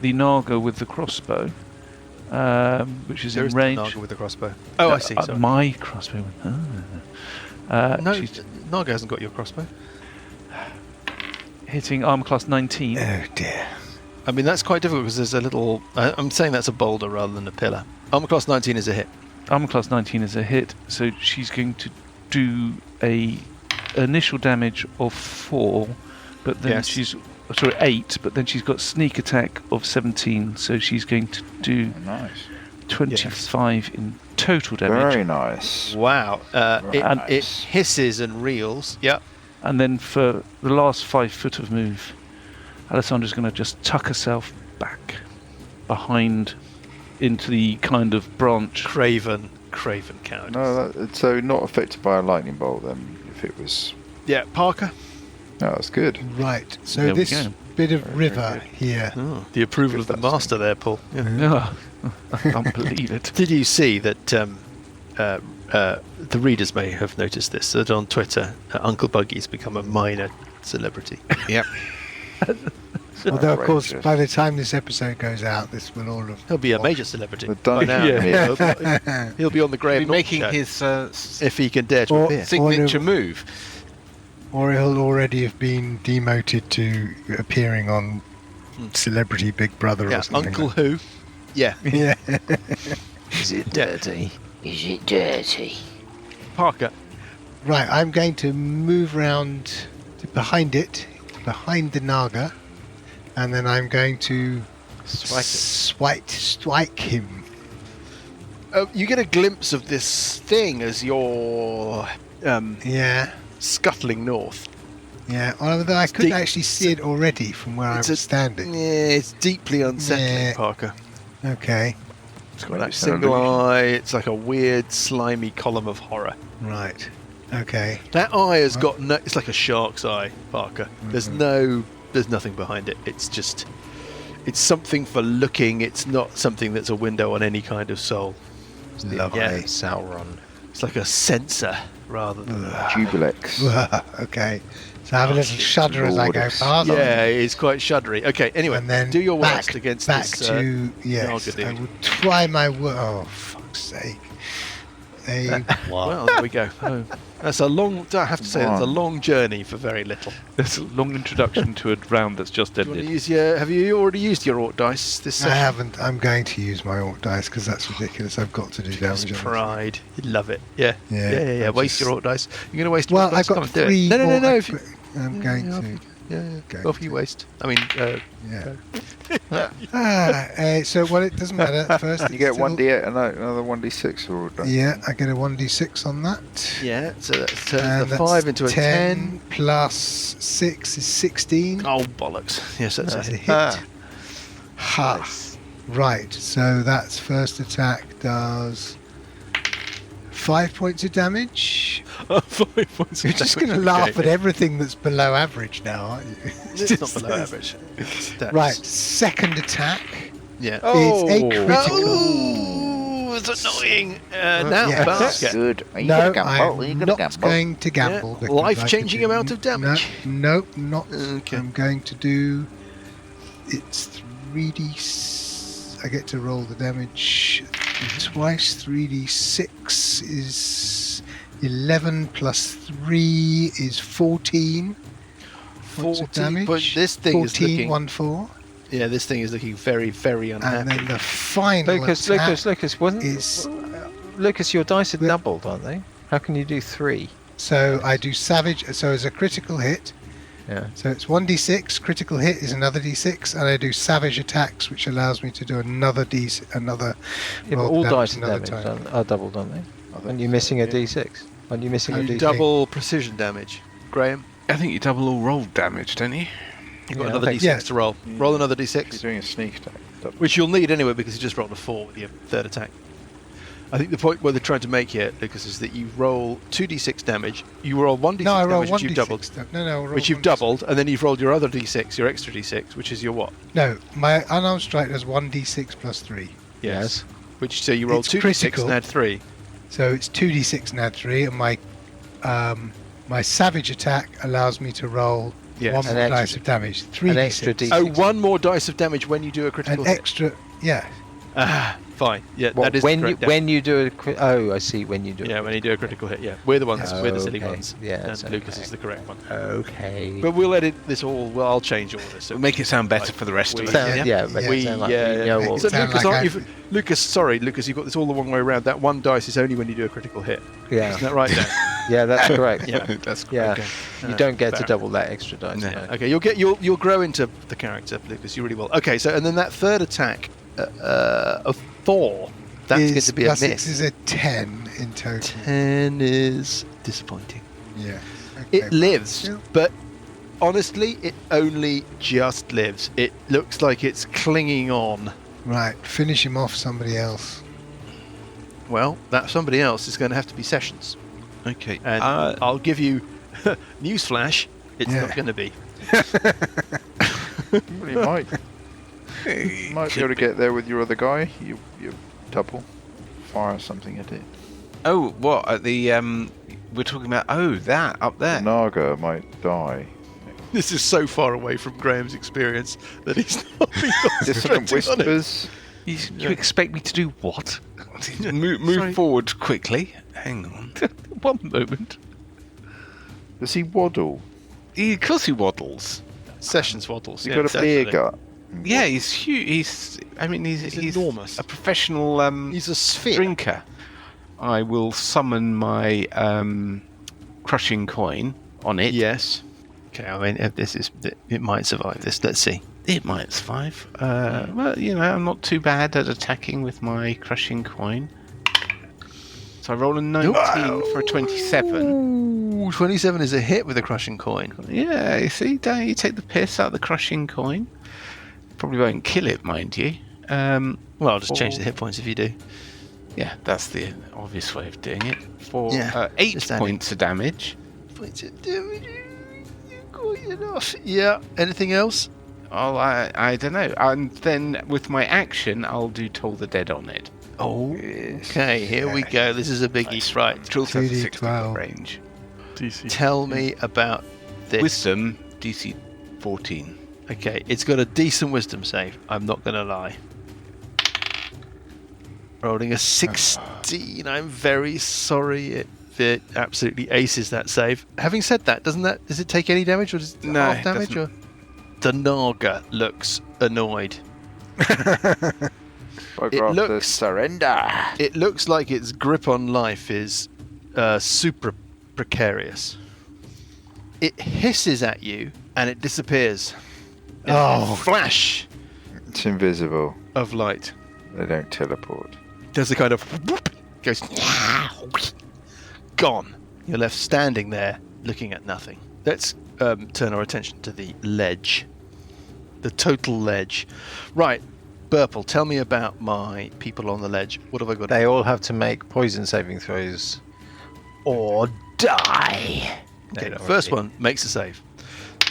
the Naga with the crossbow. Which is in range. Naga with the crossbow. Oh, I see. Sorry. My crossbow. No, Naga hasn't got your crossbow. Hitting armor class 19. Oh dear. I mean, that's quite difficult because there's a little... I'm saying that's a boulder rather than a pillar. Armor class 19 is a hit. Armor class 19 is a hit, so she's going to do a initial damage of 4, but then Yes. she's 8, but then she's got sneak attack of 17, so she's going to do Nice. 25 in total damage. Very nice. Wow. Very It nice. hisses and reels. Yep. And then for the last 5 foot of move, Alessandra's going to just tuck herself back behind into the kind of branch. Craven coward. So not affected by a lightning bolt then, if it was... Yeah, Parker. No, that's good. Right. So There we this go. bit of Very river good. here. Oh, the approval of the That's master there, Paul. Yeah. Yeah. I can't believe it. Did you see that the readers may have noticed this, that on Twitter, Uncle Buggy's become a minor celebrity? Yep. Although, of course, Outrageous. by the time this episode goes out, this will all have. He'll be a major celebrity The by now. Yeah. He'll be on the Graham Be Norton making show, his if he can dare to Or- appear. signature move. Or he'll already have been demoted to appearing on Celebrity Big Brother Yeah, or something. Uncle Who? Yeah. Yeah. Is it dirty? Is it dirty? Parker. Right, I'm going to move round to behind the Naga, and then I'm going to strike him. You get a glimpse of this thing as you're Yeah, scuttling north. yeah. Although I couldn't deep- actually see it already from where I it's was a- standing. Yeah, it's deeply unsettling, Yeah. Parker. Okay, It's got Maybe that it's an single illusion. eye. It's like a weird, slimy column of horror. right. Okay. That eye has got no. It's like a shark's eye, Parker. There's nothing behind it. It's just, it's something for looking. It's not something that's a window on any kind of soul. Lovely. Yeah. Sauron. It's like a sensor rather than. Jubilex. Okay. So have a little shudder as I go Lord. past. Yeah, it's quite shuddery. Okay, anyway, And then do your back, worst against back this. to yes. Naga I dude. will try my worst. Oh, fuck's sake! Well, there we go. Oh, that's a long. I have to say, that's a long journey for very little. There's a long introduction to a round that's just Do you want to ended. use your? Have you already used your Orc dice this I session? haven't. I'm going to use my Orc dice because that's ridiculous. I've got to do It's damage. on this. pride. You love it. Yeah. Yeah, Yeah. I'm Waste just- your Orc dice. You're going to waste. Well, your Orc I've dice. got Come on, do it. 3. No. more If you, I'm going yeah, to. yeah. Going Off you to. waste. I mean, Yeah. So well, it doesn't matter. At first, You get it's still- 1d8 and another 1d6 or Yeah, I get a 1d6 on that. yeah. So that's turns And the that's 5 into a 10 plus 6 is 16. Oh bollocks! Yes, that's That's a a hit. hit. Ha. Right, so that's first attack does 5 points of damage. 5 points. You're just going to laugh at everything that's below average now, aren't you? It's not below average. That's- Right, second attack Yeah. is a critical. Oh, it's annoying. Now, Yes. basket. Good. Are you No, gonna gamble? Are you I'm gonna not gamble? going to gamble. Yeah, because I life-changing could do- amount of damage. No, not. Okay. I'm going to do. It's 3d. I get to roll the damage twice. 3d6 is 11 plus 3 is 14. Points of 14 damage. point- this thing is 14, looking- 1-4. Yeah, this thing is looking very, very And unhappy. then the final Lucas, attack Lucas, wasn't is. Lucas? Your dice are Yeah. doubled, aren't they? How can you do 3? So I do savage. So as a critical hit. Yeah. So it's 1d6. Critical hit is another d6, and I do savage attacks, which allows me to do another Yeah, but roll all damage dice another are doubled, aren't they? Aren't you missing a d6? Aren't you missing a You You d6? double precision damage. Graham, I think you double all roll damage, don't you? you've got Yeah, another I think- d6 Yeah. to roll. Roll another You're d6, doing a sneak attack. which you'll need anyway because you just rolled a 4 with your third attack. I think the point where they're trying to make here, Lucas, is that you roll 2d6 damage. You roll 1d6 No, I roll damage, which you've doubled. 1d6. No, I roll Which you've 1d6. doubled, and then you've rolled your other d6, your extra d6, which is your what? No, my unarmed strike does 1d6 plus 3. Yes. Which so you roll It's 2d6 critical. and add 3. So it's 2d6 and add 3, and my savage attack allows me to roll Yes. one An more extra- dice of damage. an 3d6. extra d6. Oh, one more dice of damage when you do a critical An hit. extra, yeah. Fine. Yeah, What, that is when the you correct when you do I see. When you do Yeah, when you do a critical hit, yeah. We're the ones, we're the silly Okay. ones. Yeah, and it's Lucas okay. is the correct one. Okay. But we'll edit this all, well, I'll change all this. So We'll make it sound better for the rest of us. Sound, Yeah. make we, it sound like we know all so It sound Lucas, like aren't you, Lucas, you've got this all the wrong way around. That one dice is only when you do a critical hit. Yeah. Isn't that right, Dan? Yeah, that's correct. Yeah. That's Yeah. Okay. You don't get to fair. double that extra dice. No. no. Okay, you'll grow into the character, Lucas. You really will. Okay, so and then that third attack of 4, that's going to be a plus miss. 6 is a 10 in total. 10 is disappointing. Yeah. It Okay. lives, Yeah. but honestly, it only just lives. It looks like it's clinging on. Right, finish him off, somebody else. Well, that somebody else is going to have to be Sessions. Okay. And I'll give you newsflash, it's Yeah. not going to be. Well, you might be able to get there with your other guy. You double fire something at it. Oh, what at the we're talking about? Oh, that up The there. Naga might die. This is so far away from Graham's experience that he's not been Dissonant concentrating on it. whispers. You expect me to do what? Move forward quickly. Hang on. One moment. Does he waddle? Of course he waddles. Sessions waddles. He yeah, got a beer definitely. gut. Yeah, he's huge. He's enormous. A professional He's a sphere. drinker. I will summon my crushing coin on it. Yes. Okay, I mean, it might survive this. Let's see. It might survive. Well, I'm not too bad at attacking with my crushing coin. So I roll a 19 for a 27. Ooh, 27 is a hit with a crushing coin. Yeah, you see, don't you take the piss out of the crushing coin. Probably won't kill it, mind you. Well, I'll just change the hit points if you do. Yeah, that's the obvious way of doing it. For Yeah, 8 just add points of damage. Points of damage. You got enough. Yeah. Anything else? Oh, I don't know. And then with my action, I'll do Toll the Dead on it. Oh. Okay, here we go. This is a biggie. Right. It also has a 6 2d12. range. DC. Tell me about this. Wisdom, DC 14. Okay, it's got a decent wisdom save. I'm not going to lie. Rolling a 16. I'm very sorry. It absolutely aces that save. Having said that, does it take any damage or does it No, half it damage? Or? The Naga looks annoyed. Photograph the looks- surrender. It looks like its grip on life is super precarious. It hisses at you and it disappears. In a flash It's invisible. of light. They don't teleport. Does a kind of whoop, goes gone. You're left standing there looking at nothing. Let's turn our attention to the ledge. The total ledge. Right, Burple, tell me about my people on the ledge. What have I got? They all have to make poison saving throws or die. Okay, No, not first really. one makes a save.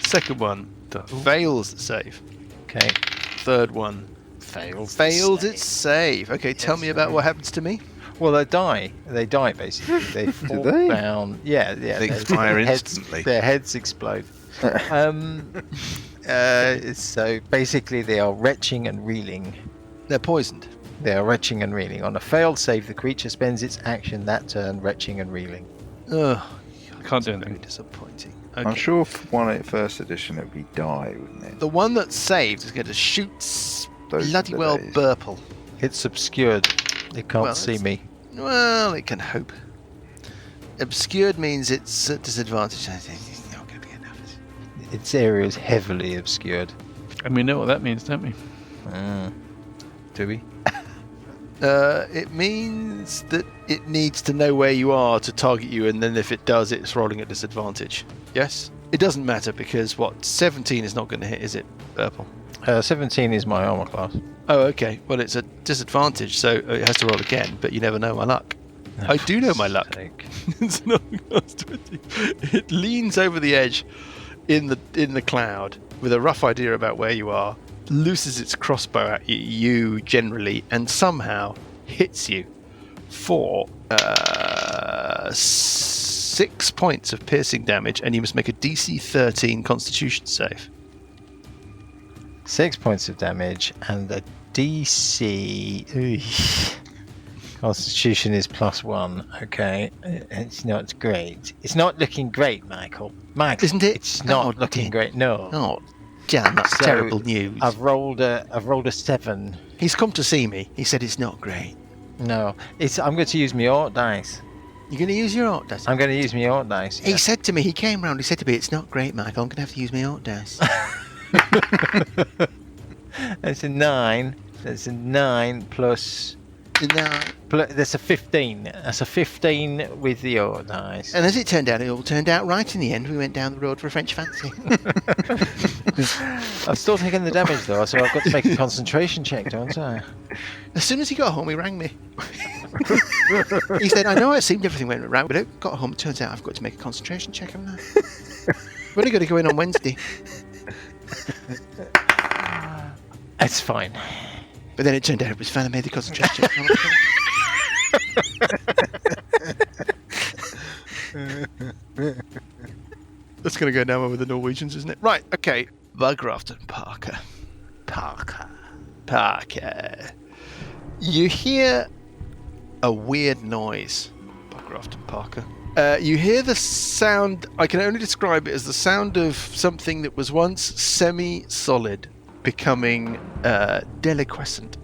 Second one fails the save. Okay. Third one fails its save. Okay, tell me about what happens to me. Well, they die. They die basically. They fall they? down. Yeah. They their expire heads- instantly. Their heads explode. So basically, they are retching and reeling. They're poisoned. They are retching and reeling. On a failed save, the creature spends its action that turn retching and reeling. Ugh, Can't do very anything. disappointing. I'm Okay. sure for one at first edition it would be die, wouldn't it? The one that's saved is going to shoot Those bloody are the well days. Burple. It's obscured. It can't Well, see it's- me. Well, it can hope. Obscured means it's at disadvantage. I think it's not going to be enough. Its area is heavily obscured. And we know what that means, don't we? Do we? It means that it needs to know where you are to target you, and then if it does, it's rolling at disadvantage. Yes? It doesn't matter because, 17 is not going to hit, is it, Purple? 17 is my armor class. Oh, okay. Well, it's a disadvantage, so it has to roll again, but you never know my luck. I do know my luck. It's not plus 20. It leans over the edge in the cloud with a rough idea about where you are, looses its crossbow at you generally, and somehow hits you for 6 points of piercing damage, and you must make a DC 13 Constitution save. 6 points of damage and a DC. Constitution is +1. Okay, it's not great. It's not looking great, Michael. Michael, Isn't it? It's not Oh, looking dear. great. No. Oh, damn, that's So, terrible news. I've rolled a 7. He's come to see me. He said it's not great. No, I'm going to use my Orc dice. You're going to use your Orc dice? I'm going to use my Orc dice. He yeah. said to me, he came round, he said to me, it's not great, Michael, I'm going to have to use my Orc dice. It's a 9. There's a 9 plus. There's a 15. That's a 15 with the Orc dice. And as it turned out, it all turned out right in the end. We went down the road for a French fancy. I'm still taking the damage though, so I've got to make a concentration check, don't I? As soon as he got home, he rang me. He said, I know it seemed everything went right, but I got home, it turns out I've got to make a concentration check, haven't I? We've only got to go in on Wednesday. It's fine. But then it turned out it was fine. I made the concentration check. That's going to go down with the Norwegians, isn't it? Right, okay. Bugraft and Parker. You hear a weird noise. Bugraft and Parker. You hear the sound, I can only describe it as the sound of something that was once semi-solid becoming deliquescent.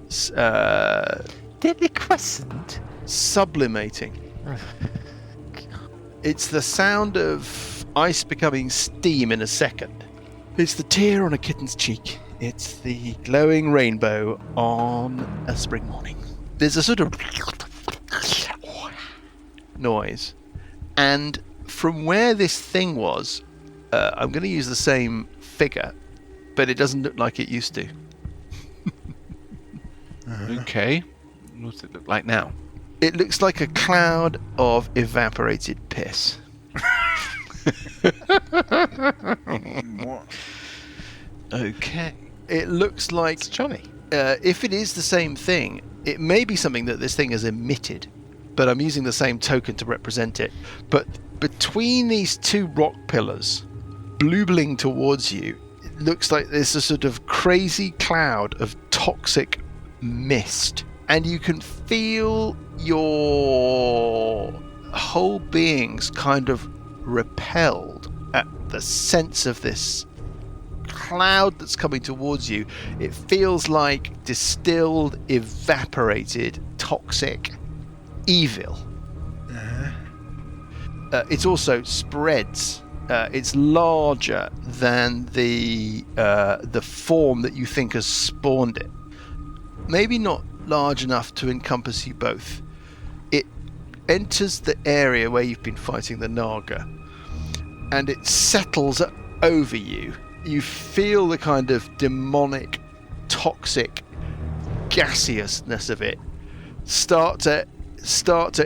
Deliquescent? Sublimating. It's the sound of ice becoming steam in a second. It's the tear on a kitten's cheek. It's the glowing rainbow on a spring morning. There's a sort of noise. And from where this thing was, I'm going to use the same figure, but it doesn't look like it used to. Okay. What does it look like now? It looks like a cloud of evaporated piss. Okay. It looks like, It's Johnny. if it is the same thing, it may be something that this thing has emitted, but I'm using the same token to represent it. But between these two rock pillars, bloobling towards you, it looks like there's a sort of crazy cloud of toxic mist. And you can feel your whole beings kind of repelled at the sense of this cloud that's coming towards you. It feels like distilled, evaporated, toxic evil. It also spreads. It's larger than the form that you think has spawned it. Maybe not large enough to encompass you both. It enters the area where you've been fighting the Naga, and it settles over you. You feel the kind of demonic, toxic gaseousness of it start to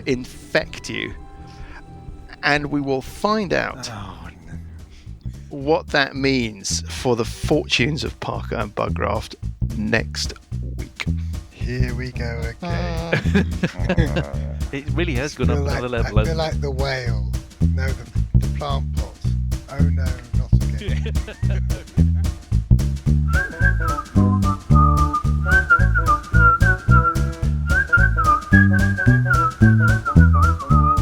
infect you, and we will find out what that means for the fortunes of Parker and Bugraft next week. Here we go again. It really has gone up another level. I feel like the whale. No, the plant pot. Oh no, not again.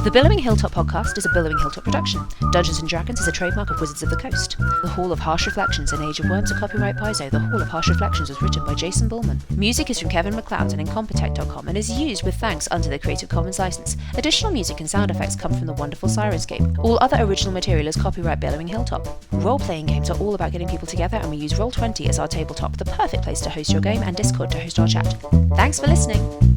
The Billowing Hilltop podcast is a Billowing Hilltop production. Dungeons & Dragons is a trademark of Wizards of the Coast. The Hall of Harsh Reflections and Age of Worms are copyright Paizo. The Hall of Harsh Reflections was written by Jason Bullman. Music is from Kevin MacLeod and Incompetech.com and is used with thanks under the Creative Commons license. Additional music and sound effects come from the wonderful Sirenscape. All other original material is copyright Billowing Hilltop. Role-playing games are all about getting people together, and we use Roll20 as our tabletop, the perfect place to host your game, and Discord to host our chat. Thanks for listening!